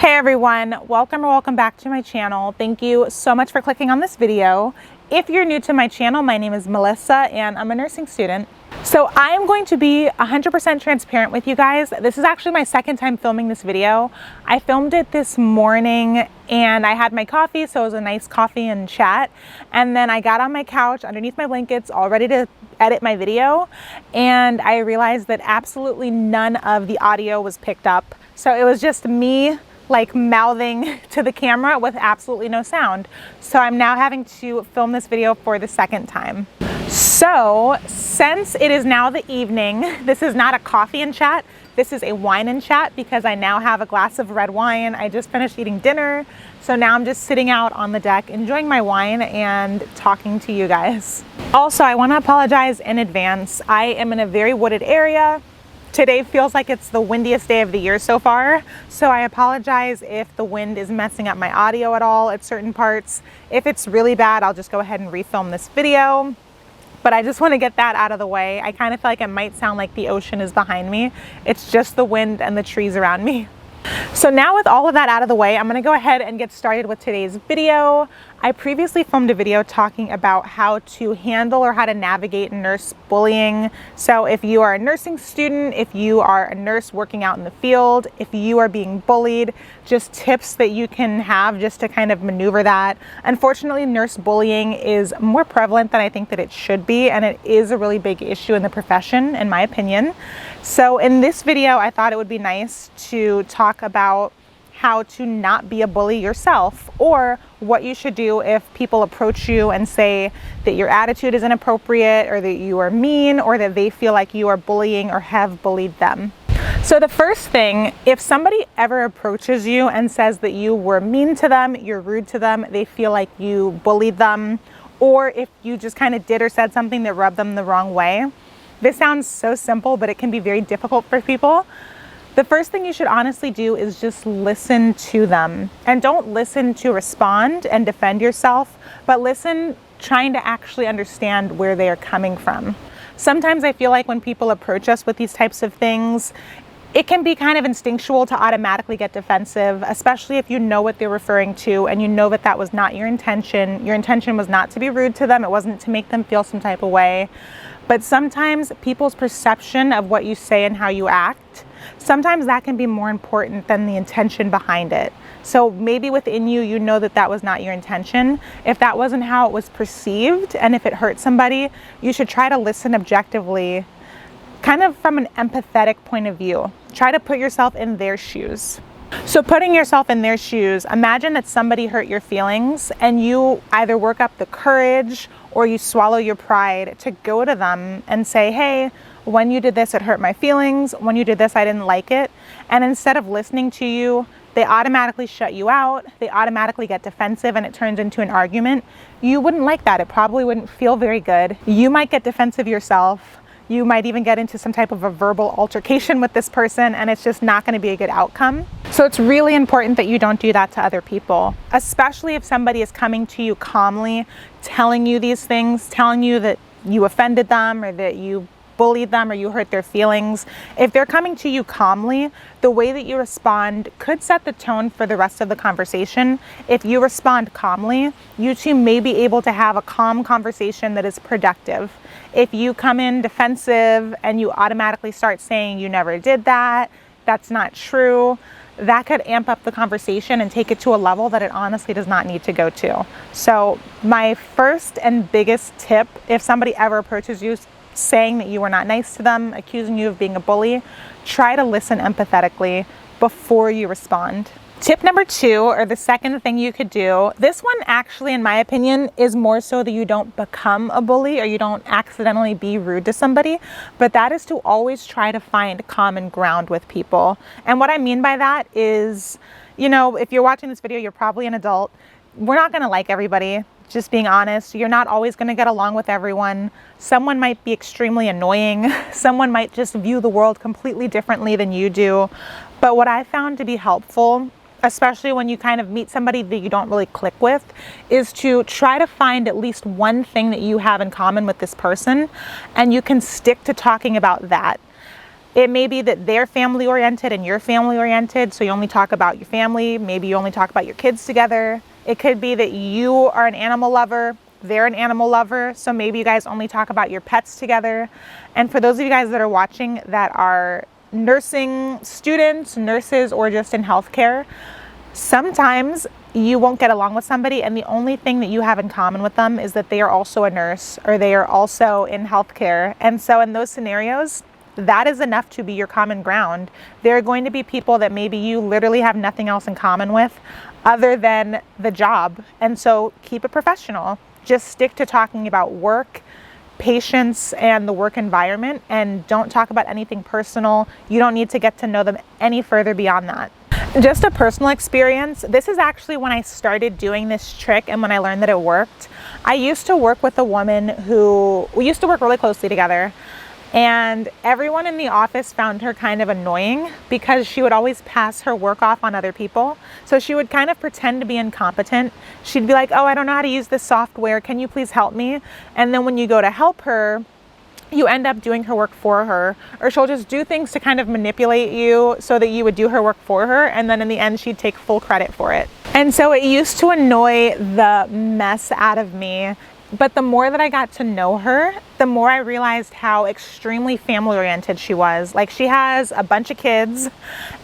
Hey everyone, welcome back to my channel. Thank you so much for clicking on this video. If you're new to my channel, my name is Melissa and I'm a nursing student. So I am going to be 100% transparent with you guys. This is actually my second time filming this video. I filmed it this morning and I had my coffee, so it was a nice coffee and chat. And then I got on my couch underneath my blankets all ready to edit my video. And I realized that absolutely none of the audio was picked up. So it was just me like mouthing to the camera with absolutely no sound. So I'm now having to film this video for the second time. So since it is now the evening, this is not a coffee and chat, this is a wine and chat because I now have a glass of red wine. I just finished eating dinner. So now I'm just sitting out on the deck, enjoying my wine and talking to you guys. Also, I want to apologize in advance. I am in a very wooded area. Today feels like it's the windiest day of the year so far, so I apologize if the wind is messing up my audio at all at certain parts. If it's really bad, I'll just go ahead and refilm this video. But I just want to get that out of the way. I kind of feel like it might sound like the ocean is behind me. It's just the wind and the trees around me. So now with all of that out of the way, I'm going to go ahead and get started with today's video. I previously filmed a video talking about how to handle or how to navigate nurse bullying. So if you are a nursing student, if you are a nurse working out in the field, if you are being bullied, just tips that you can have just to kind of maneuver that. Unfortunately, nurse bullying is more prevalent than I think that it should be, and it is a really big issue in the profession, in my opinion. So in this video, I thought it would be nice to talk about how to not be a bully yourself, or what you should do if people approach you and say that your attitude is inappropriate, or that you are mean, or that they feel like you are bullying or have bullied them. So the first thing, if somebody ever approaches you and says that you were mean to them, you're rude to them, they feel like you bullied them, or if you just kind of did or said something that rubbed them the wrong way, this sounds so simple, but it can be very difficult for people. The first thing you should honestly do is just listen to them, and don't listen to respond and defend yourself, but listen trying to actually understand where they are coming from. Sometimes I feel like when people approach us with these types of things, it can be kind of instinctual to automatically get defensive, especially if you know what they're referring to and you know that that was not your intention. Your intention was not to be rude to them. It wasn't to make them feel some type of way. But sometimes people's perception of what you say and how you act, sometimes that can be more important than the intention behind it. So maybe within you, you know that that was not your intention. If that wasn't how it was perceived, and if it hurt somebody, you should try to listen objectively, kind of from an empathetic point of view. Try to put yourself in their shoes. So putting yourself in their shoes, imagine that somebody hurt your feelings and you either work up the courage or you swallow your pride to go to them and say, hey, when you did this, it hurt my feelings. When you did this, I didn't like it. And instead of listening to you, they automatically shut you out. They automatically get defensive and it turns into an argument. You wouldn't like that. It probably wouldn't feel very good. You might get defensive yourself. You might even get into some type of a verbal altercation with this person, and it's just not going to be a good outcome. So it's really important that you don't do that to other people, especially if somebody is coming to you calmly, telling you these things, telling you that you offended them or that you bullied them or you hurt their feelings. If they're coming to you calmly, the way that you respond could set the tone for the rest of the conversation. If you respond calmly, you two may be able to have a calm conversation that is productive. If you come in defensive and you automatically start saying you never did that, that's not true, that could amp up the conversation and take it to a level that it honestly does not need to go to. So my first and biggest tip, if somebody ever approaches you saying that you were not nice to them, accusing you of being a bully, try to listen empathetically before you respond. Tip number 2, or the second thing you could do, this one actually, in my opinion, is more so that you don't become a bully or you don't accidentally be rude to somebody, but that is to always try to find common ground with people. And what I mean by that is, you know, if you're watching this video, you're probably an adult. We're not going to like everybody. Just being honest, you're not always going to get along with everyone. Someone might be extremely annoying. Someone might just view the world completely differently than you do. But what I found to be helpful, especially when you kind of meet somebody that you don't really click with, is to try to find at least one thing that you have in common with this person, and you can stick to talking about that. It may be that they're family oriented and you're family oriented, so you only talk about your family. Maybe you only talk about your kids together. It could be that you are an animal lover, they're an animal lover, so maybe you guys only talk about your pets together. And for those of you guys that are watching that are nursing students, nurses, or just in healthcare, sometimes you won't get along with somebody and the only thing that you have in common with them is that they are also a nurse or they are also in healthcare. And so in those scenarios, that is enough to be your common ground. There are going to be people that maybe you literally have nothing else in common with other than the job. And so keep it professional. Just stick to talking about work, patients, and the work environment, and don't talk about anything personal. You don't need to get to know them any further beyond that. Just a personal experience. This is actually when I started doing this trick and when I learned that it worked. I used to work with a woman who, we used to work really closely together, and everyone in the office found her kind of annoying because she would always pass her work off on other people. So she would kind of pretend to be incompetent. She'd be like, oh, I don't know how to use this software. Can you please help me? And then when you go to help her, you end up doing her work for her, or she'll just do things to kind of manipulate you so that you would do her work for her, and then in the end she'd take full credit for it. And so it used to annoy the mess out of me, but the more that I got to know her, the more I realized how extremely family oriented she was. Like, she has a bunch of kids,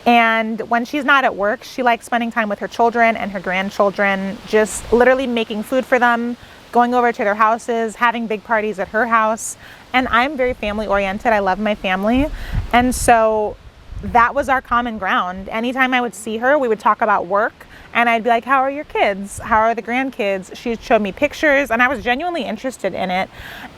and when she's not at work, she likes spending time with her children and her grandchildren, just literally making food for them, going over to their houses, having big parties at her house. And I'm very family oriented. I love my family. And so that was our common ground. Anytime I would see her, we would talk about work. And I'd be like, how are your kids? How are the grandkids? She'd show me pictures and I was genuinely interested in it.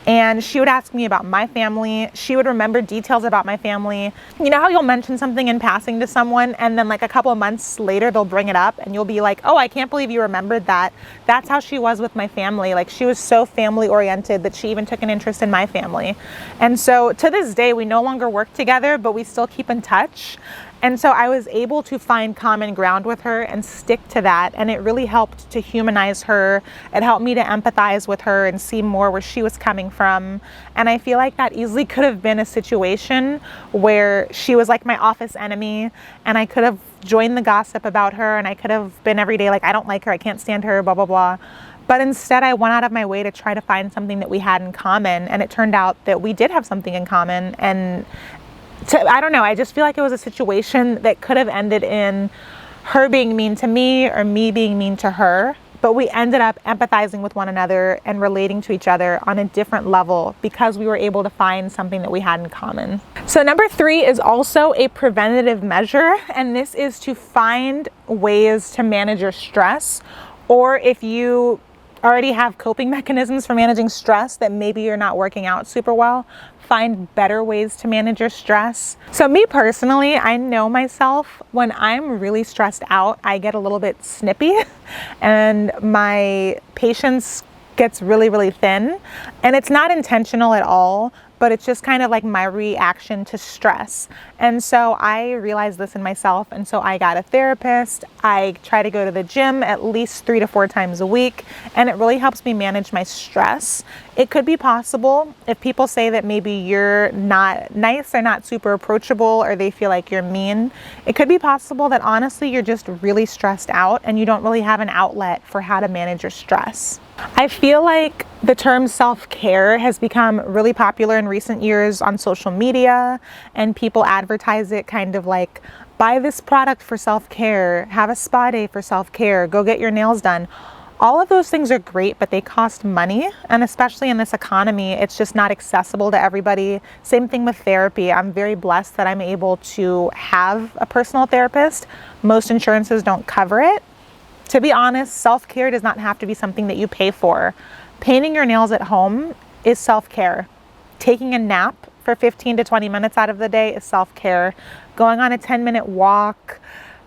And she would ask me about my family. She would remember details about my family. You know how you'll mention something in passing to someone and then like a couple of months later they'll bring it up and you'll be like, oh, I can't believe you remembered that. That's how she was with my family. Like, she was so family oriented that she even took an interest in my family. And so to this day, we no longer work together, but we still keep in touch. And so I was able to find common ground with her and stick to that. And it really helped to humanize her. It helped me to empathize with her and see more where she was coming from. And I feel like that easily could have been a situation where she was like my office enemy and I could have joined the gossip about her and I could have been every day like, I don't like her, I can't stand her, blah, blah, blah. But instead, I went out of my way to try to find something that we had in common. And it turned out that we did have something in common. And I don't know, I just feel like it was a situation that could have ended in her being mean to me or me being mean to her, but we ended up empathizing with one another and relating to each other on a different level because we were able to find something that we had in common. So number 3 is also a preventative measure, and this is to find ways to manage your stress, or if you already have coping mechanisms for managing stress that maybe you're not working out super well, find better ways to manage your stress. So me personally, I know myself, when I'm really stressed out, I get a little bit snippy and my patience gets really, really thin. And it's not intentional at all, but it's just kind of like my reaction to stress. And so I realized this in myself. And so I got a therapist. I try to go to the gym at least 3 to 4 times a week. And it really helps me manage my stress. It could be possible if people say that maybe you're not nice or not super approachable or they feel like you're mean. It could be possible that honestly, you're just really stressed out and you don't really have an outlet for how to manage your stress. I feel like the term self-care has become really popular in recent years on social media, and people advertise it kind of like, buy this product for self-care, have a spa day for self-care, go get your nails done. All of those things are great, but they cost money. And especially in this economy, it's just not accessible to everybody. Same thing with therapy. I'm very blessed that I'm able to have a personal therapist. Most insurances don't cover it. To be honest, self-care does not have to be something that you pay for. Painting your nails at home is self-care. Taking a nap for 15 to 20 minutes out of the day is self-care. Going on a 10-minute walk,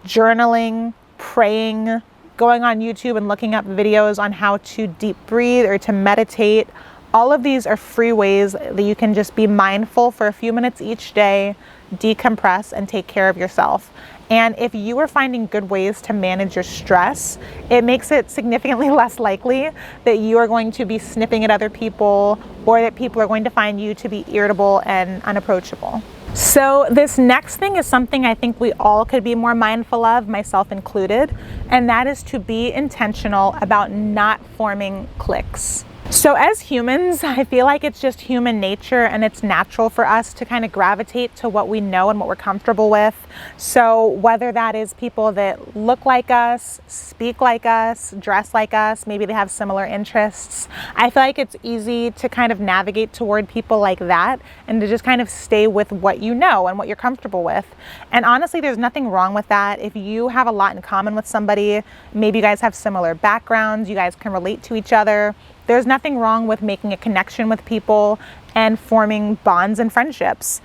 journaling, praying, going on YouTube and looking up videos on how to deep breathe or to meditate. All of these are free ways that you can just be mindful for a few minutes each day, decompress, and take care of yourself. And if you are finding good ways to manage your stress, it makes it significantly less likely that you are going to be snipping at other people or that people are going to find you to be irritable and unapproachable. So this next thing is something I think we all could be more mindful of, myself included, and that is to be intentional about not forming cliques. So as humans, I feel like it's just human nature and it's natural for us to kind of gravitate to what we know and what we're comfortable with. So whether that is people that look like us, speak like us, dress like us, maybe they have similar interests, I feel like it's easy to kind of navigate toward people like that and to just kind of stay with what you know and what you're comfortable with. And honestly, there's nothing wrong with that. If you have a lot in common with somebody, maybe you guys have similar backgrounds, you guys can relate to each other, there's nothing wrong with making a connection with people and forming bonds and friendships.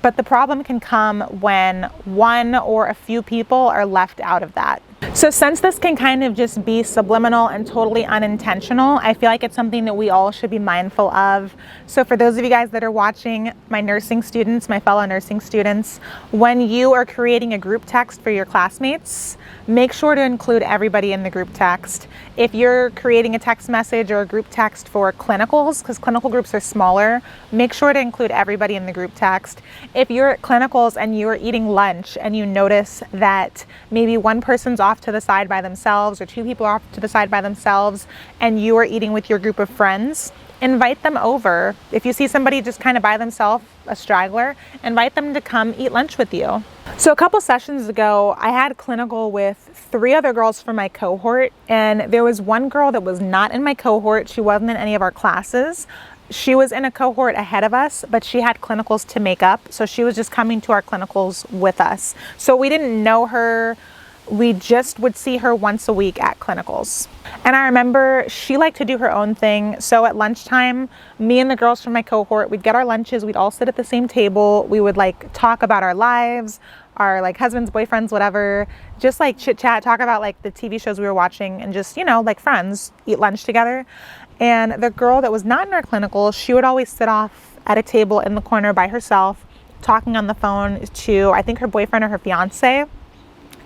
But the problem can come when one or a few people are left out of that. So since this can kind of just be subliminal and totally unintentional, I feel like it's something that we all should be mindful of. So for those of you guys that are watching, my nursing students, my fellow nursing students, when you are creating a group text for your classmates, make sure to include everybody in the group text. If you're creating a text message or a group text for clinicals, because clinical groups are smaller, make sure to include everybody in the group text. If you're at clinicals and you're eating lunch and you notice that maybe one person's off to the side by themselves or two people are off to the side by themselves and you are eating with your group of friends, invite them over. If you see somebody just kind of by themselves, a straggler, invite them to come eat lunch with you. So a couple sessions ago, I had clinical with 3 other girls from my cohort, and there was one girl that was not in my cohort. She wasn't in any of our classes. She was in a cohort ahead of us, but she had clinicals to make up. So she was just coming to our clinicals with us. So we didn't know her. We just would see her once a week at clinicals. And I remember she liked to do her own thing. So at lunchtime, me and the girls from my cohort, we'd get our lunches, we'd all sit at the same table. We would like talk about our lives, our like husbands, boyfriends, whatever, just like chit chat, talk about like the TV shows we were watching and just, you know, like friends, eat lunch together. And the girl that was not in our clinical, she would always sit off at a table in the corner by herself, talking on the phone to, I think, her boyfriend or her fiance.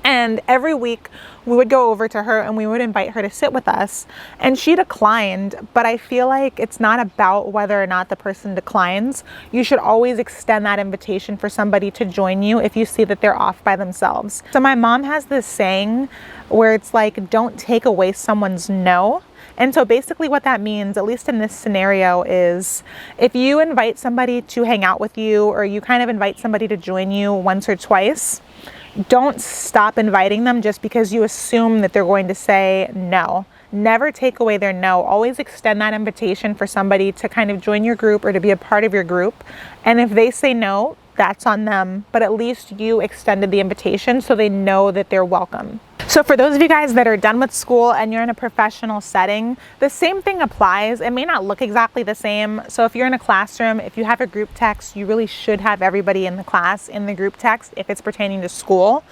And every week we would go over to her and we would invite her to sit with us, and she declined. But I feel like it's not about whether or not the person declines. You should always extend that invitation for somebody to join you if you see that they're off by themselves. So my mom has this saying where it's like, don't take away someone's no. And so basically what that means, at least in this scenario, is if you invite somebody to hang out with you or you kind of invite somebody to join you once or twice, don't stop inviting them just because you assume that they're going to say no. Never take away their no. Always extend that invitation for somebody to kind of join your group or to be a part of your group. And if they say no, that's on them. But at least you extended the invitation so they know that they're welcome. So for those of you guys that are done with school and you're in a professional setting, the same thing applies. It may not look exactly the same. So if you're in a classroom, if you have a group text, you really should have everybody in the class in the group text if it's pertaining to school.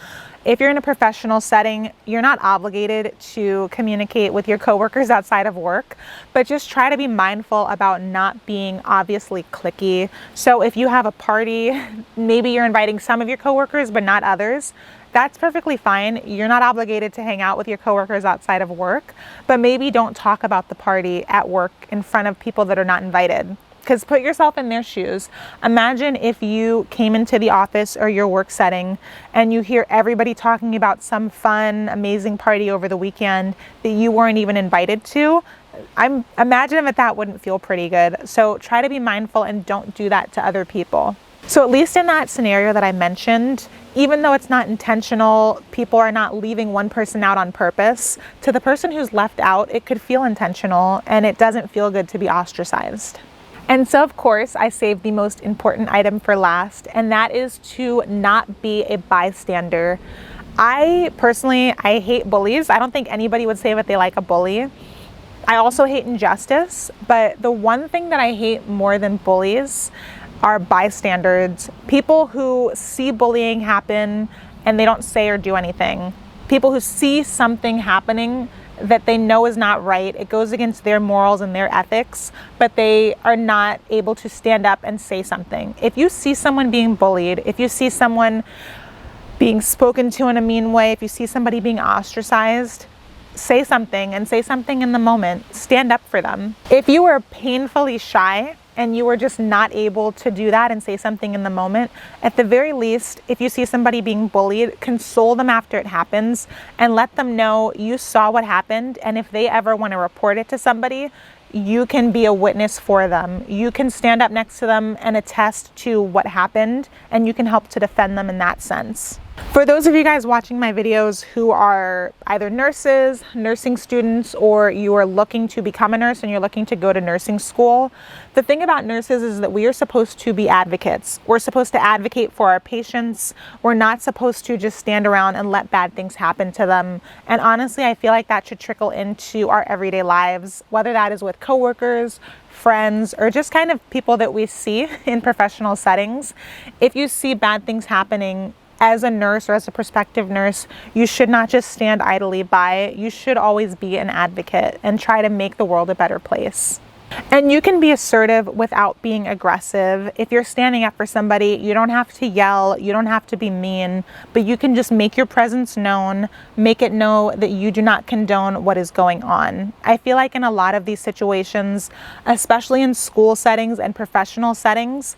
If you're in a professional setting, you're not obligated to communicate with your coworkers outside of work, but just try to be mindful about not being obviously cliquey. So if you have a party, maybe you're inviting some of your coworkers, but not others. That's perfectly fine. You're not obligated to hang out with your coworkers outside of work, but maybe don't talk about the party at work in front of people that are not invited. Because put yourself in their shoes. Imagine if you came into the office or your work setting and you hear everybody talking about some fun, amazing party over the weekend that you weren't even invited to. Imagine if that wouldn't feel pretty good. So try to be mindful and don't do that to other people. So at least in that scenario that I mentioned, even though it's not intentional, people are not leaving one person out on purpose. To the person who's left out, it could feel intentional and it doesn't feel good to be ostracized. And so, of course, I saved the most important item for last, and that is to not be a bystander. I hate bullies. I don't think anybody would say that they like a bully. I also hate injustice, but the one thing that I hate more than bullies are bystanders. People who see bullying happen and they don't say or do anything. People who see something happening that they know is not right. It goes against their morals and their ethics, but they are not able to stand up and say something. If you see someone being bullied, if you see someone being spoken to in a mean way, if you see somebody being ostracized, say something, and say something in the moment. Stand up for them. If you are painfully shy and you were just not able to do that and say something in the moment, at the very least, if you see somebody being bullied, console them after it happens and let them know you saw what happened. And if they ever want to report it to somebody, you can be a witness for them. You can stand up next to them and attest to what happened, and you can help to defend them in that sense. For those of you guys watching my videos who are either nurses, nursing students, or you are looking to become a nurse and you're looking to go to nursing school, the thing about nurses is that we are supposed to be advocates. We're supposed to advocate for our patients. We're not supposed to just stand around and let bad things happen to them. And honestly, I feel like that should trickle into our everyday lives, whether that is with coworkers, friends, or just kind of people that we see in professional settings. If you see bad things happening, as a nurse or as a prospective nurse, you should not just stand idly by. You should always be an advocate and try to make the world a better place. And you can be assertive without being aggressive. If you're standing up for somebody, you don't have to yell, you don't have to be mean, but you can just make your presence known, make it know that you do not condone what is going on. I feel like in a lot of these situations, especially in school settings and professional settings,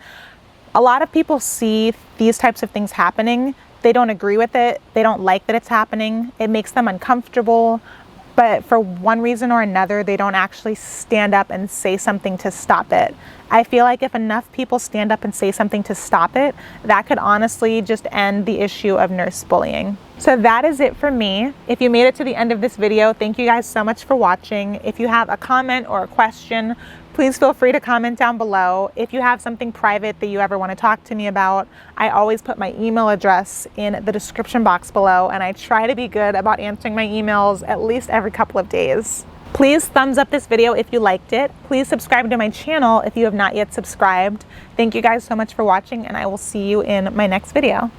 a lot of people see these types of things happening. They don't agree with it. They don't like that it's happening. It makes them uncomfortable. But for one reason or another, they don't actually stand up and say something to stop it. I feel like if enough people stand up and say something to stop it, that could honestly just end the issue of nurse bullying. So that is it for me. If you made it to the end of this video, thank you guys so much for watching. If you have a comment or a question, please feel free to comment down below. If you have something private that you ever want to talk to me about, I always put my email address in the description box below, and I try to be good about answering my emails at least every couple of days. Please thumbs up this video if you liked it. Please subscribe to my channel if you have not yet subscribed. Thank you guys so much for watching, and I will see you in my next video.